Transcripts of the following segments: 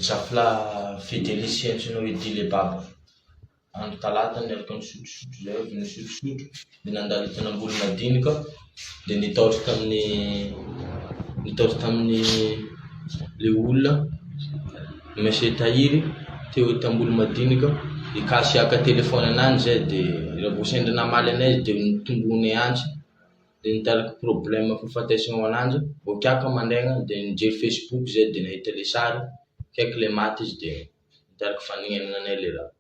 Zafla fidelisientsy no idile baba. Andro talata niaraka ny sotrosotro zay avy ny sotrosotro dia nandalo tanambolo madinika dia nitaotry tamin'ny le olona Monsieur Tahiry teo tambolo madinika ikasiaka telefone anany zay dia raha vao sendra namaly anay dia nitombony antsy dia nitarika problème fahafatesana ananjy vao kiaka mandraigna dia nijery Facebook zay dia nahita le sary kaiky le maty izy dia nitarika faninenana anay le raha.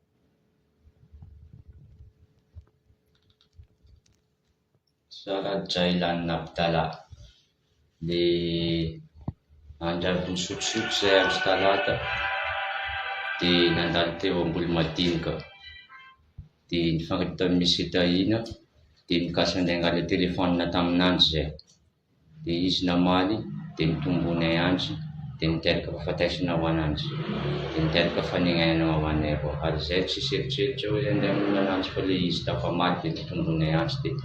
Saradray Nabdala le andravy ny sotrosotro zay andro talata dia nandalo teo ambolo madinika dia nifankahita tamin'ny Monsieur Tahina dia mikasy anay angala telefônina tamin'andro zay dia izy namaly dia nitombony antsy dia niteraka fahafatesana ho ananjy dia niteraka faninenana ho anay avao ary zay tsisy eritreritry hoe andeha hamono ananjy fa le izy tafamaly dia nitombony antsy dia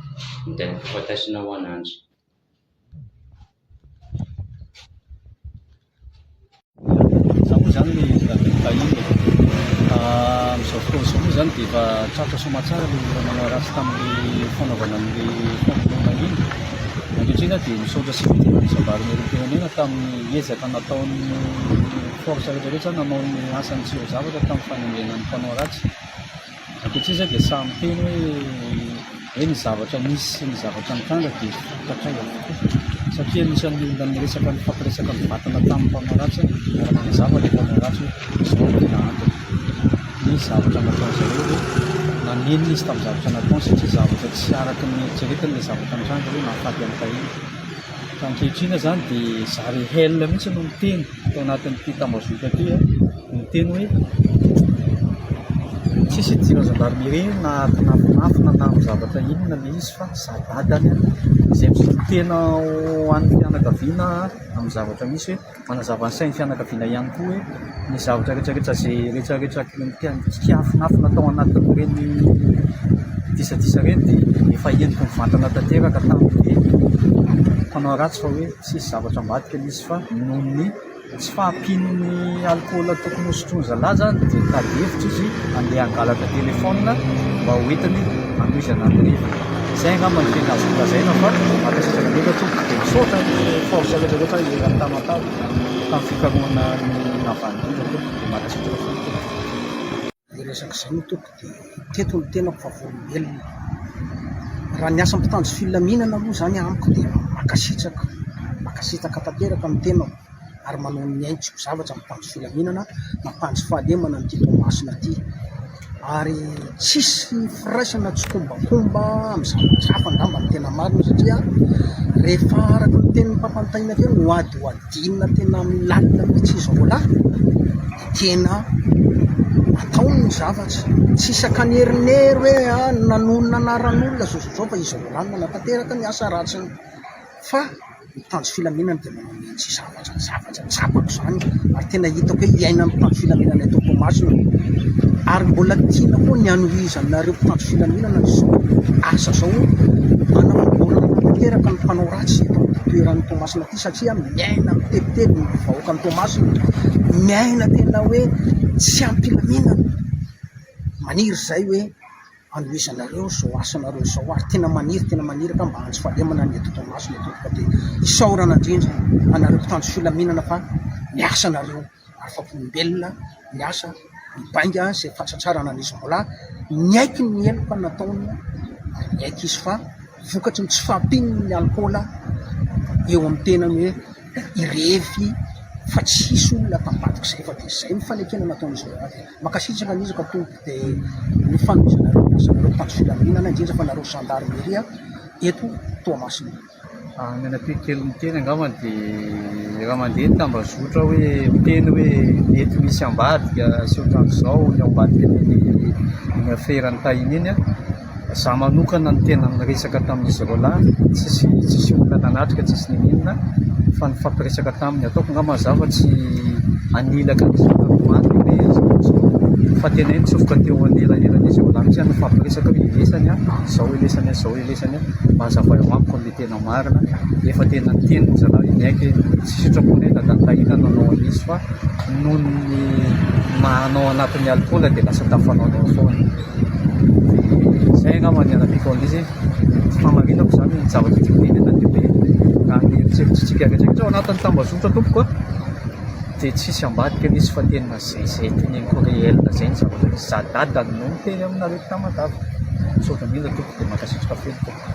niteraka fahafatesana ho ananjy. Zany le Tahina amin'izao fotoana izao moa zany dia efa tratra soamantsara le manao ratsy tamin'le fanaovana amin'le fampinoana iny ankehitriny dia misaotra sy fiteny Européenne tamin'ny ezaka nataon'ny force rehetrarehetra nanao ny asany tsy ho zavatra tamin'ny fanengenan'ny mpanao ratsy. Ankehitriny zay dia samy teny hoe ny zavatra misy sy ny zavatra mitanga dia tatray avokoa satria anisan'ny olona miresaka ny fampiresaka ny vatana tamin'ny mpanao ratsy ary manazava le mpanao ratsy hoe izao tena antony ny zavatra nataony zareo hoe nanenina izy tamin'ny zavatra nataony satria zavatra tsy araky ny eritreretiny le zavatra mitranga hoe nahafaty amin'ny Tahina. Ka ankehitriny zany dia zary helina mihitsy no miteny tao anatin'ity tambazotra ty miteny hoe tsisy idira gendarmerie na tinafinafina na amin'ny zavatra inona le izy fa zadadany izay tena ho an'ny fianakaviana amin'ny zavatra misy hoe manazava ny sain'ny fianakaviana ihany koa hoe ny zavatra rehetrarehetra zay rehetrarehetra kiafinafina tao anatin'ireny disadisa reny dia efa entiko mivantana tanteraka tamin'le mpanao ratsy fa hoe tsisy zavatra ambadika misy fa noho ny tsy fahampian'ny alcool tokony hosotrony zalahy zany dia tadihevitra izy andeha hangalaka telefônina mba hoentiny anoizana ny riva. Zay angamba ny tena azo lazaina fa makasitraka ndraika tompo dia misaotra ny force rehetrarehetra eran'ny tamatavy tamin'ny fikarohana ny navandiva tompo dia makasitraka foana tompo. Resaka izay no tompo dia teto ny tena mpivavolombelona. Raha ny asa mpitanjo filaminana aloha zany amiko dia makasitraka tanteraka ny tenako ary manao ny aintsiko zavatra mpitanjo filaminana mampanjo fahalemana ny Toamasina ty ary tsisy firaisana tsy kombakomba amin'ny zavatra ngamba ny tena marina satria rehefa araka ny tenin'ny mpampanontaniana teo no hoadinina tena milalina mihitsy izy vola tena ataony ny zavatra tsy sakanerinery hoe nanonona anaran'olona zao fa izy volanina natanteraka ny asa ratsiny fa mitanjo filaminana dia manao mihitsy zavatra tsapako zany ary tena hitako hoe iaina mitanjo filaminana eto Toamasina ary mbola tiana koa ny anohizanareo mpitanjo filaminana zao asa zao manambolana natanteraka ny mpanao ratsy eto toeran'ny Toamasina ty satria miaina mitebiteby ny vahoaka ny Toamasina miaina tena hoe tsy ampilaminana maniry zay hoe anohizanareo zao asanareo zao ary tena maniry ka mba hanjo fahalemana ny eto Toamasina eto ka dia isaorana indrindra anareo mpitanjo filaminana fa ny asanareo ary fampolombelona ny asa mibainga zay fatsatsarana n'izy mbola niaiky ny eloka nataony ary niaiky izy fa vokatry ny tsy fahampininy ny alcola eo amin'ny tenany hoe irevy fa tsisy olona tambadika izay fa dia izay ny fanekena nataon'izao avy makasitraka n'izy ka tompo dia ny fanomezanareo asanareo mpitanjo filaminana indrindra fa nareo gendarmeria eto Toamasina. Ny anapikely miteny angamba dia raha mandeha ny tambazotra hoe miteny hoe mety misy ambadika sy ohatran'izao ny ambadika ny aferan'ny Tahina iny za manokana ny tena miresaka tamin'izy roalahy tsisy olona nanatrika tsisy ninona fa ny fampiresaka taminy ataoko ngamba zava tsy anilaka nymaty fa tena iny tsofoka teo anelanelan'izy roalahy mitsy ny fampiresaka hoe ilesany zao ilesany mba hazavay amiko ny tena marina efa tena ny teny zalahy ny haiko tsisy hitrako hoe dadanitahina nanao izy fa noho ny manao anatin'ny alcool dia lasa tafanaonao foana. Zay angambany anapiko an'izy famarinako zany ny zavatra tiako indrindra dia hoe raha ny eritreritrintsika rehetrarehetra ao anatin'ny tambazotra tompoko dia tsisy ambadika misy fa tena zay teneniko réel zay ny zavatra misy zadadany no miteny aminareo tamatavy. Misaotra indrindra tompoko dia mankasitraka fely tompoko.